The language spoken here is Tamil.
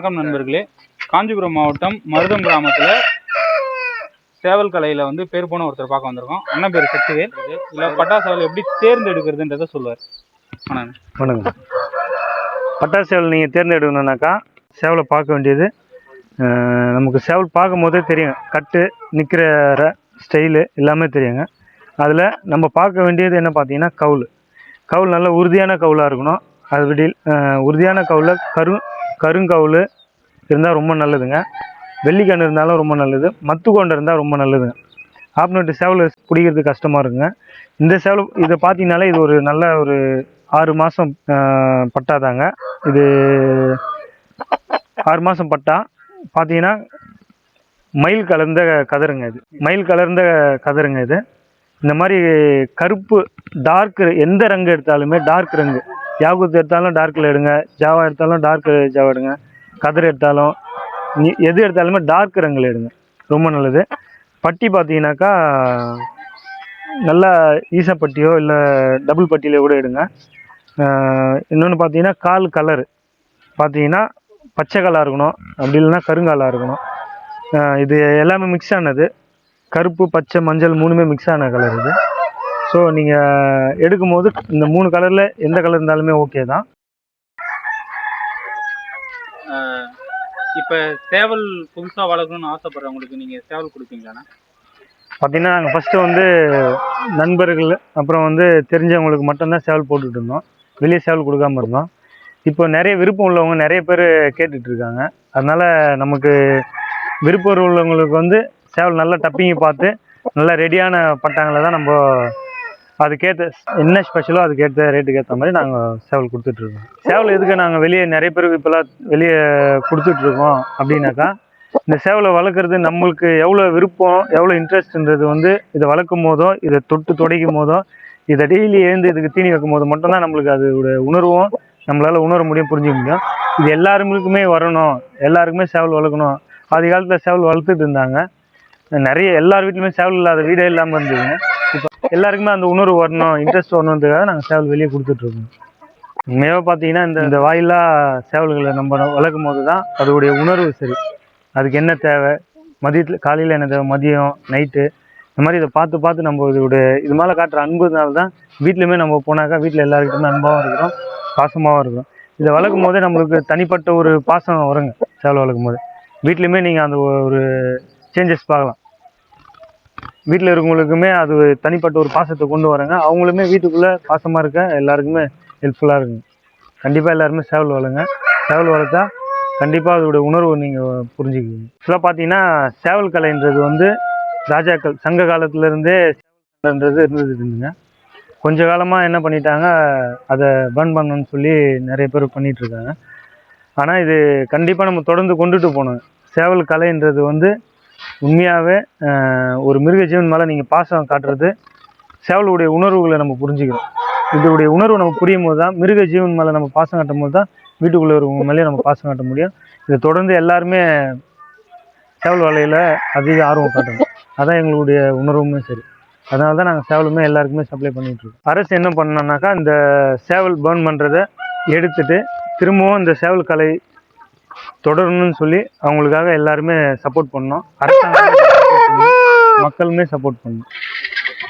வணக்கம் நண்பர்களே. காஞ்சிபுரம் மாவட்டம் மருதம் கிராமத்தில் சேவல் கலையில் வந்து பேர் போன ஒருத்தர் பார்க்க வந்திருக்கோம். அண்ணன் பேர் சக்திவேல். இல்லை பட்டா சேவல் எப்படி தேர்ந்தெடுக்கிறதுன்றதை சொல்லுவார். வணக்கம். பட்டா சேவல் நீங்கள் தேர்ந்தெடுக்கணுன்னாக்கா சேவலை பார்க்க வேண்டியது நமக்கு சேவல் பார்க்கும் போதே தெரியும். கட்டு நிற்கிற ஸ்டைலு எல்லாமே தெரியுங்க. அதில் நம்ம பார்க்க வேண்டியது என்ன பார்த்தீங்கன்னா கவுல் நல்ல உறுதியான கவுலாக இருக்கணும். அது விடில் உறுதியான கவுலில் கருங்கவுல் இருந்தால் ரொம்ப நல்லதுங்க. வெள்ளிக்கண்ணு இருந்தாலும் ரொம்ப நல்லது. மத்து கொண்டு இருந்தால் ரொம்ப நல்லதுங்க. ஆப்னட்டு சேவல் பிடிக்கிறது கஷ்டமாக இருக்குங்க. இந்த சேவல் இதை பார்த்தீங்கனாலே இது ஒரு நல்ல ஒரு 6 மாதம் பட்டாதாங்க. இது 6 மாதம் பட்டா பார்த்தீங்கன்னா மயில் கலர்ந்த கதருங்க இது. இந்த மாதிரி கருப்பு டார்க் எந்த ரங்கு எடுத்தாலுமே டார்க் ரங்கு, யாகுத்து எடுத்தாலும் டார்க்கில் எடுங்க, ஜாவா எடுத்தாலும் டார்க் ஜாவா எடுங்க, கதிர் எடுத்தாலும் எது எடுத்தாலுமே டார்க் ரங்கில் எடுங்க, ரொம்ப நல்லது. பட்டி பார்த்தீங்கன்னாக்கா நல்லா ஈசப்பட்டியோ இல்லை டபுள் பட்டியில கூட எடுங்க. இன்னொன்று பார்த்தீங்கன்னா கால் கலரு பார்த்தீங்கன்னா பச்சை கலராக இருக்கணும், அப்படி இல்லைன்னா கருங்காலாக இருக்கணும். இது எல்லாமே மிக்ஸ் ஆனது, கருப்பு பச்சை மஞ்சள் 3மே மிக்ஸ் ஆன கலர் இது. ஸோ நீங்கள் எடுக்கும்போது இந்த 3 கலரில் எந்த கலர் இருந்தாலுமே ஓகே தான். இப்போ சேவல் புதுசாக வளர்க்கணும்னு ஆசைப்படுறவங்களுக்கு நீங்கள் சேவல் கொடுப்பீங்களாண்ணா? பார்த்தீங்கன்னா நாங்கள் ஃபஸ்ட்டு வந்து நண்பர்கள் அப்புறம் வந்து தெரிஞ்சவங்களுக்கு மட்டும்தான் சேவல் போட்டுட்டு இருந்தோம். வெளியே சேவல் கொடுக்காமல் இருந்தோம். இப்போ நிறைய விருப்பம் உள்ளவங்க நிறைய பேர் கேட்டுட்ருக்காங்க. அதனால் நமக்கு விருப்பம் உள்ளவங்களுக்கு வந்து சேவல் நல்லா டப்பிங்கி பார்த்து நல்லா ரெடியான பட்டாங்களை தான் நம்ம அதுக்கேற்ற என்ன ஸ்பெஷலோ அதுக்கேற்ற ரேட்டுக்கு ஏற்ற மாதிரி நாங்கள் சேவல் கொடுத்துட்ருக்கோம். சேவல் எதுக்கு நாங்கள் வெளியே நிறைய பேருக்கு இப்போலாம் வெளியே கொடுத்துட்ருக்கோம் அப்படின்னாக்கா, இந்த சேவலை வளர்க்குறது நம்மளுக்கு எவ்வளோ விருப்பம் எவ்வளோ இன்ட்ரெஸ்ட்ன்றது வந்து இதை வளர்க்கும் போதோ இதை தொட்டு துடைக்கும் போதோ இதை டெய்லி எழுந்து இதுக்கு தீனி வைக்கும் போது மட்டும்தான் நம்மளுக்கு அதோட உணர்வும் நம்மளால் உணர முடியும், புரிஞ்சிக்க முடியும். இது எல்லாருக்குமே வரணும், எல்லாருக்குமே சேவல் வளர்க்கணும். ஆதி காலத்தில் சேவல் வளர்த்துட்டு இருந்தாங்க. நிறைய எல்லார் வீட்லையுமே சேவல் இல்லாத வீடே இல்லாமல் இருந்ததுங்க. இப்போ எல்லாருக்குமே அந்த உணர்வு வரணும், இன்ட்ரெஸ்ட் வரணுன்றதுக்காக நாங்கள் சேவல் வெளியே கொடுத்துட்ருக்கோம். உண்மையாக பார்த்தீங்கன்னா இந்த வாயிலா சேவல்களை நம்ம வளர்க்கும் போது தான் அதோடைய உணர்வு சரி, அதுக்கு என்ன தேவை, மதியத்தில் காலையில் என்ன தேவை, மதியம் நைட்டு இந்த மாதிரி இதை பார்த்து நம்ம இது மேலே காட்டுற அன்புனால தான் வீட்லையுமே நம்ம போனாக்கா வீட்டில் எல்லாருக்கிட்டுமே அன்பாகவும் இருக்கிறோம், பாசமாகவும் இருக்கிறோம். இதை வளர்க்கும் போதே நம்மளுக்கு தனிப்பட்ட ஒரு பாசம் வருங்க. சேவல் வளர்க்கும் போது வீட்லையுமே நீங்கள் அந்த ஒரு சேஞ்சஸ் பார்க்கலாம். வீட்டில் இருக்கவங்களுக்குமே அது தனிப்பட்ட ஒரு பாசத்தை கொண்டு வராங்க. அவங்களுமே வீட்டுக்குள்ளே பாசமாக இருக்க எல்லாருக்குமே ஹெல்ப்ஃபுல்லாக இருக்குங்க. கண்டிப்பாக எல்லாருமே சேவல் வளருங்க. சேவல் வளர்த்தா கண்டிப்பாக அதோடைய உணர்வு நீங்கள் புரிஞ்சுக்குவீங்க. ஆக்சுவலாக பார்த்தீங்கன்னா சேவல் கலைன்றது வந்து ராஜாக்கள் சங்க காலத்துலேருந்தே சேவல்ன்றது இருந்துங்க. கொஞ்ச காலமாக என்ன பண்ணிட்டாங்க, அதை பர்ன் பண்ணணும்னு சொல்லி நிறைய பேர் பண்ணிகிட்ருக்காங்க. ஆனால் இது கண்டிப்பாக நம்ம தொடர்ந்து கொண்டுட்டு போகணும். சேவல் கலைன்றது வந்து உண்மையாகவே ஒரு மிருக ஜீவன் மேலே நீங்கள் பாசம் காட்டுறது, சேவலுடைய உணர்வுகளை நம்ம புரிஞ்சுக்கிறோம். இதோடைய உணர்வு நம்ம புரியும் போது தான் மிருக ஜீவன் மேலே நம்ம பாசம் காட்டும் போது தான் வீட்டுக்குள்ளே இருக்கவங்க மேலேயே நம்ம பாசம் காட்ட முடியும். இதை தொடர்ந்து எல்லாருமே சேவல் வலையில் அதிக ஆர்வம் காட்டணும். அதான் எங்களுடைய உணர்வுமே சரி. அதனால தான் நாங்கள் சேவலுமே எல்லாருக்குமே சப்ளை பண்ணிகிட்ருக்கோம். அரசு என்ன பண்ணோம்னாக்கா, இந்த சேவல் பர்ன் பண்ணுறதை எடுத்துட்டு திரும்பவும் இந்த சேவல் கலை தொடரணும்னு சொல்லி அவங்களுக்காக எல்லாருமே சப்போர்ட் பண்ணோம். அரசாங்கம் மக்களுமே சப்போர்ட் பண்ணணும்.